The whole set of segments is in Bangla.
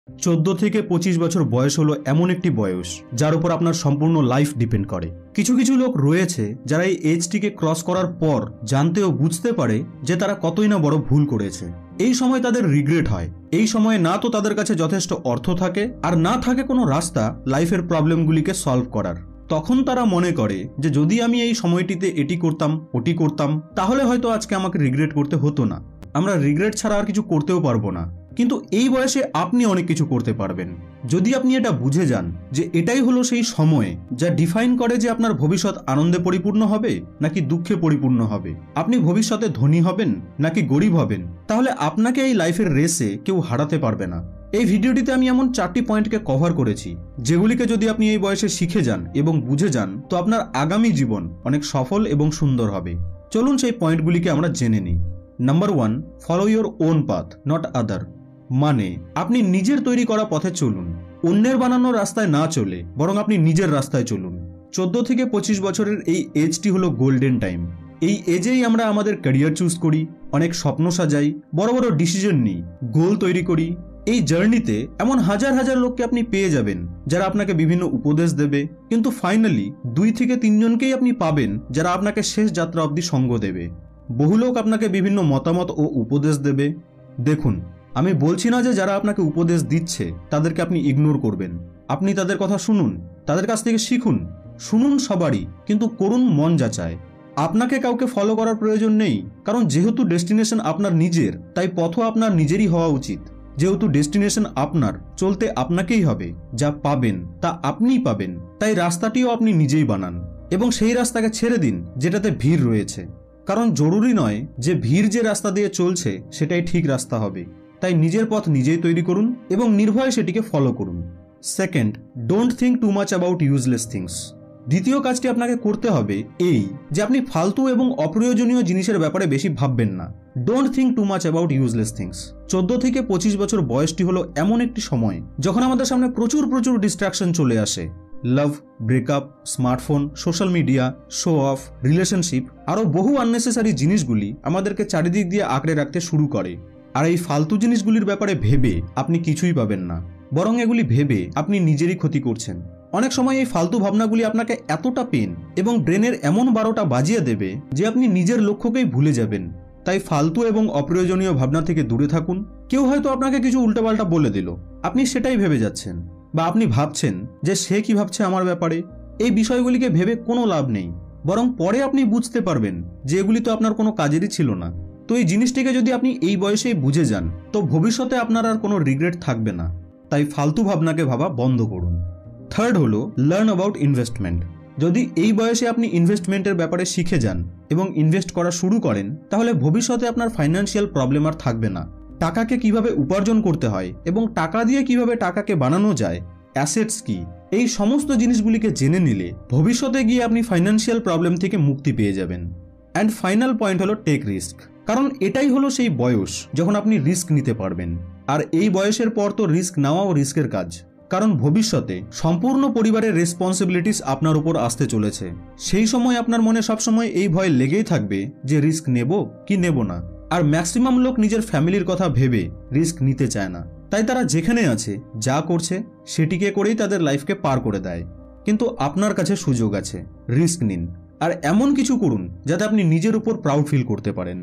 14 থেকে 25 বছর বয়স হলো এমন একটি বয়স যার উপর আপনার সম্পূর্ণ লাইফ ডিপেন্ড করে। কিছু কিছু লোক রয়েছে যারা এই এজটিকে ক্রস করার পর জানতে ও বুঝতে পারে যে তারা কতই না বড় ভুল করেছে। এই সময় তাদের রিগ্রেট হয়। এই সময়ে না তো তাদের কাছে যথেষ্ট অর্থ থাকে, আর না থাকে কোনো রাস্তা লাইফের প্রবলেমগুলিকে সলভ করার। তখন তারা মনে করে যে যদি আমি এই সময়টিতে এটি করতাম ওটি করতাম তাহলে হয়তো আজকে আমাকে রিগ্রেট করতে হতো না। আমরা রিগ্রেট ছাড়া আর কিছু করতেও পারবো না। কিন্তু এই বয়সে আপনি অনেক কিছু করতে পারবেন যদি আপনি এটা বুঝে যান যে এটাই হলো সেই সময় যা ডিফাইন করে যে আপনার ভবিষ্যৎ আনন্দে পরিপূর্ণ হবে নাকি দুঃখে পরিপূর্ণ হবে, আপনি ভবিষ্যতে ধনী হবেন নাকি গরিব হবেন। তাহলে আপনাকে এই লাইফের রেসে কেউ হারাতে পারবে না। এই ভিডিওটিতে আমি এমন 4টি পয়েন্টকে কভার করেছি যেগুলিকে যদি আপনি এই বয়সে শিখে যান এবং বুঝে যান তো আপনার আগামী জীবন অনেক সফল এবং সুন্দর হবে। চলুন সেই পয়েন্টগুলিকে আমরা জেনে নিই। Number 1, follow your own path not আদার। মানে আপনি নিজের তৈরি করা পথে চলুন, অন্যের বানানো রাস্তায় না চলে বরং আপনি নিজের রাস্তায় চলুন। 14 থেকে 25 বছরের এই এজটি হলো গোল্ডেন টাইম। এই এজেই আমরা আমাদের ক্যারিয়ার চুজ করি, অনেক স্বপ্ন সাজাই, বড় বড় ডিসিশন নিই, গোল তৈরি করি। এই জার্নিতে এমন হাজার হাজার লোককে আপনি পেয়ে যাবেন যারা আপনাকে বিভিন্ন উপদেশ দেবে, কিন্তু ফাইনালি 2 থেকে 3 জনকেই আপনি পাবেন যারা আপনাকে শেষ যাত্রা অবধি সঙ্গ দেবে। বহু লোক আপনাকে বিভিন্ন মতামত ও উপদেশ দেবে। দেখুন, আমি বলছি না যে যারা আপনাকে উপদেশ দিচ্ছে তাদেরকে আপনি ইগনোর করবেন। আপনি তাদের কথা শুনুন, তাদের কাছ থেকে শিখুন, শুনুন সবারই, কিন্তু করুন মন যাচায়। আপনাকে কাউকে ফলো করার প্রয়োজন নেই, কারণ যেহেতু ডেস্টিনেশন আপনার নিজের তাই পথও আপনার নিজেরই হওয়া উচিত। যেহেতু ডেস্টিনেশন আপনার, চলতে আপনাকেই হবে, যা পাবেন তা আপনিই পাবেন, তাই রাস্তাটিও আপনি নিজেই বানান এবং সেই রাস্তাকে ছেড়ে দিন যেটাতে ভিড় রয়েছে। কারণ জরুরি নয় যে ভিড় যে রাস্তা দিয়ে চলছে সেটাই ঠিক রাস্তা হবে। তাই নিজের পথ নিজেই তৈরি করুন এবং নির্ভয়ে সেটিকে ফলো করুন। Second, don't think too much about useless things. দ্বিতীয় কাজটি আপনাকে করতে হবে এই যে আপনি ফালতু এবং অপ্রয়োজনীয় জিনিসের ব্যাপারে বেশি ভাববেন না। Don't think too much about useless things. 14 থেকে 25 বছর বয়সটি হলো এমন একটি সময় যখন আমাদের সামনে প্রচুর ডিস্ট্রাকশন চলে আসে। Love, breakup, smartphone, social media, show off, relationship, আরও বহু আননেসেসারি জিনিসগুলি আমাদেরকে চারিদিক দিয়ে আঁকড়ে রাখতে শুরু করে। আর এই ফালতু জিনিসগুলির ব্যাপারে ভেবে আপনি কিছুই পাবেন না, বরং এগুলি ভেবে আপনি নিজেরই ক্ষতি করছেন। অনেক সময় এই ফালতু ভাবনাগুলি আপনাকে এতটা পেন এবং ব্রেনের এমন 12টা বাজিয়ে দেবে যে আপনি নিজের লক্ষ্যকেই ভুলে যাবেন। তাই ফালতু এবং অপ্রয়োজনীয় ভাবনা থেকে দূরে থাকুন। কেউ হয়তো আপনাকে কিছু উল্টোপাল্টা বলে দিল, আপনি সেটাই ভেবে যাচ্ছেন, বা আপনি ভাবছেন যে সে কি ভাবছে আমার ব্যাপারে। এই বিষয়গুলিকে ভেবে কোনো লাভ নেই, বরং পরে আপনি বুঝতে পারবেন যে এগুলি তো আপনার কোনো কাজেরই ছিল না। তো এই জিনিসটিকে যদি আপনি এই বয়সেই বুঝে যান তো ভবিষ্যতে আপনার আর কোনো রিগ্রেট থাকবে না। তাই ফালতু ভাবনাকে ভাবা বন্ধ করুন। থার্ড হলো লার্ন অ্যাবাউট ইনভেস্টমেন্ট। যদি এই বয়সে আপনি ইনভেস্টমেন্টের ব্যাপারে শিখে যান এবং ইনভেস্ট করা শুরু করেন তাহলে ভবিষ্যতে আপনার ফাইন্যান্সিয়াল প্রবলেম আর থাকবে না। টাকাকে কিভাবে উপার্জন করতে হয় এবং টাকা দিয়ে কিভাবে টাকাকে বানানো যায়, অ্যাসেটস কি, এই সমস্ত জিনিসগুলিকে জেনে নিলে ভবিষ্যতে গিয়ে আপনি ফাইন্যান্সিয়াল প্রবলেম থেকে মুক্তি পেয়ে যাবেন। অ্যান্ড ফাইনাল পয়েন্ট হলো টেক রিস্ক। কারণ এটাই হলো সেই বয়স যখন আপনি রিস্ক নিতে পারবেন। আর এই বয়সের পর তো রিস্ক নেওয়াও রিস্কের কাজ, কারণ ভবিষ্যতে সম্পূর্ণ পরিবারের রেসপন্সিবিলিটিস আপনার উপর আসতে চলেছে। সেই সময় আপনার মনে সবসময় এই ভয় লেগেই থাকবে যে রিস্ক নেব কি নেব না। আর ম্যাক্সিমাম লোক নিজের ফ্যামিলির কথা ভেবে রিস্ক নিতে চায় না, তাই তারা যেখানে আছে যা করছে সেটিকে করেই তাদের লাইফকে পার করে দেয়। কিন্তু আপনার কাছে সুযোগ আছে, রিস্ক নিন আর এমন কিছু করুন যাতে আপনি নিজের উপর প্রাউড ফিল করতে পারেন।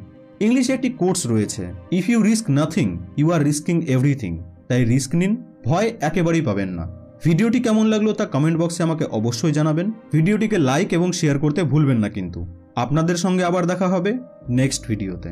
ইংলিশে একটি কোটস রয়েছে, if you risk nothing you are risking everything. তাই রিস্ক নিন, ভয় একেবারেই পাবেন না। ভিডিওটি কেমন লাগলো তা কমেন্ট বক্সে আমাকে অবশ্যই জানাবেন। ভিডিওটিকে লাইক এবং শেয়ার করতে ভুলবেন না কিন্তু। আপনাদের সঙ্গে আবার দেখা হবে নেক্সট ভিডিওতে।